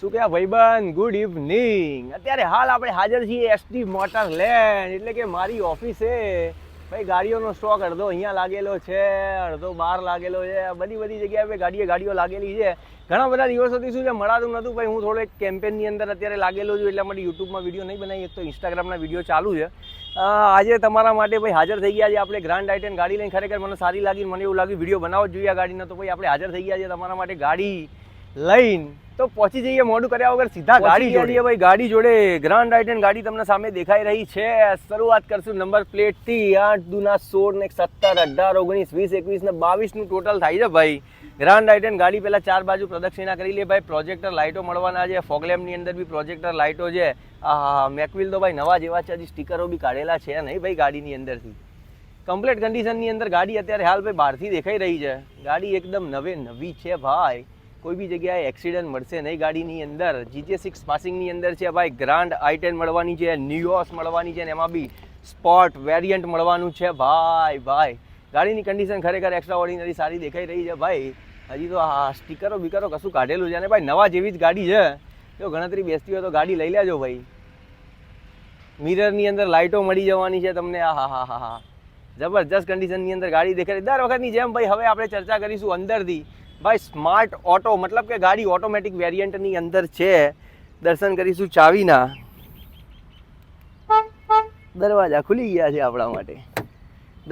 શું કે ભાઈબંધ, ગુડ ઇવનિંગ. અત્યારે હાલ આપણે હાજર છીએ એસટી મોટર લેન્ડ, એટલે કે મારી ઓફિસે. ભાઈ ગાડીઓનો સ્ટોક અડધો અહીંયા લાગેલો છે, અડધો બહાર લાગેલો છે, બધી જગ્યાએ ગાડીઓ લાગેલી છે. ઘણા બધા દિવસોથી શું છે મળાતું નહોતું ભાઈ. હું થોડો એક કેમ્પેનની અંદર અત્યારે લાગેલો છું, એટલે માટે યુટ્યુબમાં વિડીયો નહીં બનાવી, એક તો ઇન્સ્ટાગ્રામના વિડીયો ચાલુ છે. આજે તમારા માટે ભાઈ હાજર થઈ ગયા છે આપણે ગ્રાન્ડ આઈટેન ગાડી લઈને. ખરેખર મને સારી લાગી, મને એવું લાગ્યું વિડીયો બનાવવો જ જોઈએ આ ગાડીનો. તો ભાઈ આપણે હાજર થઈ ગયા છે તમારા માટે ગાડી લઈને. તો પહોંચી જઈએ મોડું કર્યા વગર સીધા ગાડી જોડીએ. ભાઈ ગાડી જોડે ગ્રાન્ડ આઈટેન ગાડી તમને સામે દેખાઈ રહી છે. શરૂઆત કરશું નંબર પ્લેટથી. 8 દુના 16 ને 17 18 19 20 21 ને 22 નું ટોટલ થાય છે ભાઈ. ગ્રાન્ડ આઈટેન ગાડી પહેલા 4 બાજુ પ્રદક્ષિણા કરી લે ભાઈ. પ્રોજેક્ટર લાઇટો મળવાના છે, ફોગલેમ્પની અંદર બી પ્રોજેક્ટર લાઇટો છે. મેકવિલ તો ભાઈ નવા જેવા છે, હજી સ્ટીકરો બી કાઢેલા છે નહીં ભાઈ ગાડીની અંદરથી. કમ્પ્લીટ કન્ડિશનની અંદર ગાડી અત્યારે હાલ ભાઈ બહારથી દેખાઈ રહી છે. ગાડી એકદમ નવી છે ભાઈ. કોઈ બી જગ્યાએ એક્સિડન્ટ મળશે નહીં ગાડીની અંદર. GJ6 પાસિંગની અંદર છે ભાઈ. ગ્રાન્ડ આઈટેન મળવાની છે, નિયોસ મળવાની છે, ને એમાં બી સ્પોર્ટ વેરિયન્ટ મળવાનું છે ભાઈ. ગાડીની કન્ડિશન ખરેખર એક્સ્ટ્રા ઓર્ડિનરી સારી દેખાઈ રહી છે ભાઈ. હજી તો આ સ્ટીકરો બીકરો કશું કાઢેલું છે ને ભાઈ. નવા જેવી જ ગાડી છે. જો ગણતરી બેસતી હોય તો ગાડી લઈ લેજો ભાઈ. મિરરની અંદર લાઇટો મળી જવાની છે તમને. હા જબરજસ્ત કન્ડિશનની અંદર ગાડી દેખાઈ રહી. દર વખતની જેમ ભાઈ હવે આપણે ચર્ચા કરીશું અંદરથી. ભાઈ સ્માર્ટ ઓટો, મતલબ કે ગાડી ઓટોમેટિક વેરિયન્ટની અંદર છે. દર્શન કરીશું ચાવીના. દરવાજા ખુલી ગયા છે આપણા માટે.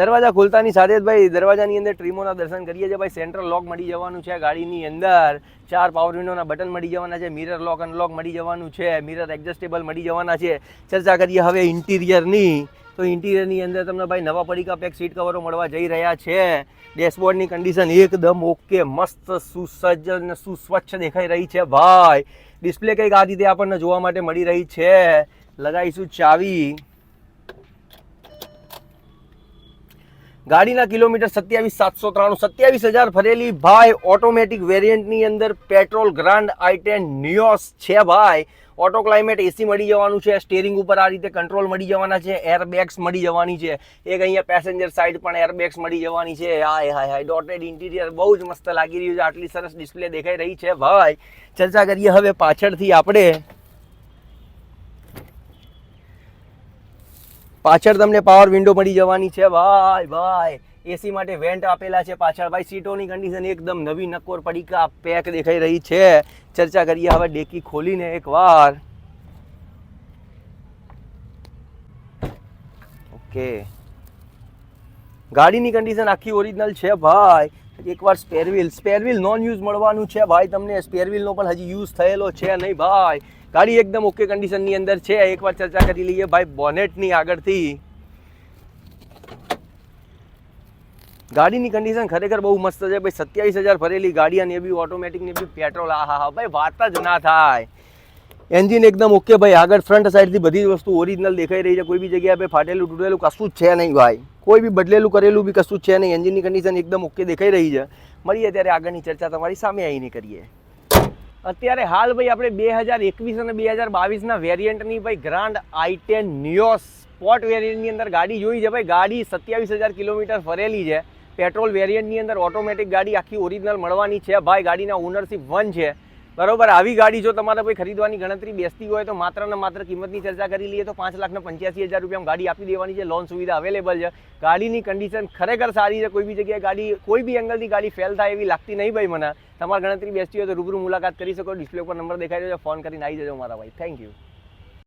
દરવાજા ખુલતાની સાથે જ ભાઈ દરવાજાની અંદર ટ્રીમોના દર્શન કરીએ છીએ ભાઈ. સેન્ટ્રલ લોક મળી જવાનું છે ગાડીની અંદર. 4 પાવર વિન્ડોના બટન મળી જવાના છે. મિરર લોક અનલોક મળી જવાનું છે. મિરર એડજસ્ટેબલ મળી જવાના છે. ચર્ચા કરીએ હવે ઇન્ટિરિયરની. તો ઇન્ટિરિયરની અંદર તમને ભાઈ નવા પડીકા પેક સીટ કવરો મળવા જઈ રહ્યા છે. ડેશબોર્ડની કન્ડિશન એકદમ ઓકે, મસ્ત સુસજ્જ અને સુસ્વચ્છ દેખાઈ રહી છે ભાઈ. ડિસ્પ્લે કંઈક આ રીતે આપણને જોવા માટે મળી રહી છે. લગાવીશું ચાવી. ગાડીના કિલોમીટર 27,793, 27,000 ફરેલી ભાઈ. ઓટોમેટિક વેરિયન્ટની અંદર પેટ્રોલ ગ્રાન્ડ આઈટેન નિયોસ છે ભાઈ. ઓટો ક્લાઇમેટ એસી મળી જવાનું છે. સ્ટીયરિંગ ઉપર આ રીતે કંટ્રોલ મળી જવાના છે. એરબેગ્સ મળી જવાની છે. એક અહીંયા પેસેન્જર સાઈડ પણ એરબેગ્સ મળી જવાની છે. હાય ડોટેડ ઇન્ટિરિયર બહુ જ મસ્ત લાગી રહ્યું છે. આટલી સરસ ડિસ્પ્લે દેખાઈ રહી છે ભાઈ. ચર્ચા કરીએ હવે પાછળથી આપણે. પાછળ તમને પાવર વિન્ડો મળી જવાની છે ભાઈ. એસી માટે વેન્ટ આપેલા છે પાછળ ભાઈ. સીટોની કન્ડિશન એકદમ નવી નક્કોર પડીકા પેક દેખાઈ રહી છે. ચર્ચા કરીએ હવે ડેકી ખોલીને એકવાર. ઓકે, ગાડીની કન્ડિશન આખી ઓરિજિનલ છે ભાઈ. એકવાર સ્પેર વ્હીલ નોન યુઝ મળવાનું છે ભાઈ તમને. સ્પેર વ્હીલનો પણ હજી યુઝ થયેલો છે નહીં ભાઈ. ગાડી એકદમ ઓકે કન્ડિશનની અંદર છે. એકવાર ચર્ચા કરી લઈએ ભાઈ બોનેટની આગળથી. ગાડીની કન્ડિશન ખરેખર બહુ મસ્ત છે ભાઈ. 27,000 ફરેલી ગાડી અને એ બી ઓટોમેટિક ને બી પેટ્રોલ. ભાઈ વાત જ ના થાય. એન્જિન એકદમ ઓકે ભાઈ. આગળ ફ્રન્ટ સાઈડથી બધી જ વસ્તુ ઓરિજિનલ દેખાઈ રહી છે. કોઈ બી જગ્યાએ ભાઈ ફાટેલું તૂટેલું કશું જ છે નહીં ભાઈ. કોઈ બી બદલેલું કરેલું બી કશું જ છે નહીં. એન્જિનની કન્ડિશન એકદમ ઓકે દેખાઈ રહી છે. મળીએ ત્યારે આગળની ચર્ચા તમારી સામે આવીને કરીએ. અત્યારે હાલ ભાઈ આપણે 2021 અને 2022ના વેરિયન્ટની ભાઈ ગ્રાન્ડ આઈટેન નિયોસ સ્પોર્ટ વેરિયન્ટની અંદર ગાડી જોઈ છે ભાઈ. ગાડી 27,000 કિલોમીટર ફરેલી છે. પેટ્રોલ વેરિયન્ટની અંદર ઓટોમેટિક ગાડી આખી ઓરિજિનલ મળવાની છે ભાઈ. ગાડીના ઓનરશિપ 1 છે બરોબર. આવી ગાડી જો તમારે ભાઈ ખરીદવાની ગણતરી બેસતી હોય તો માત્ર ને માત્ર કિંમતની ચર્ચા કરી લઈએ તો 5,85,000 રૂપિયામાં ગાડી આપી દેવાની છે. લોન સુવિધા અવેલેબલ છે. ગાડીની કન્ડિશન ખરેખર સારી છે. કોઈ બી જગ્યાએ ગાડી કોઈ બી એંગલથી ગાડી ફેલ થાય એવી લાગતી નહીં ભાઈ મને. તમારે ગણતરી બેસતી હોય તો રૂબરૂ મુલાકાત કરી શકો. ડિસ્પ્લે ઉપર નંબર દેખાઈ રહ્યો છે, ફોન કરીને આવી જજો મારા ભાઈ. Thank you.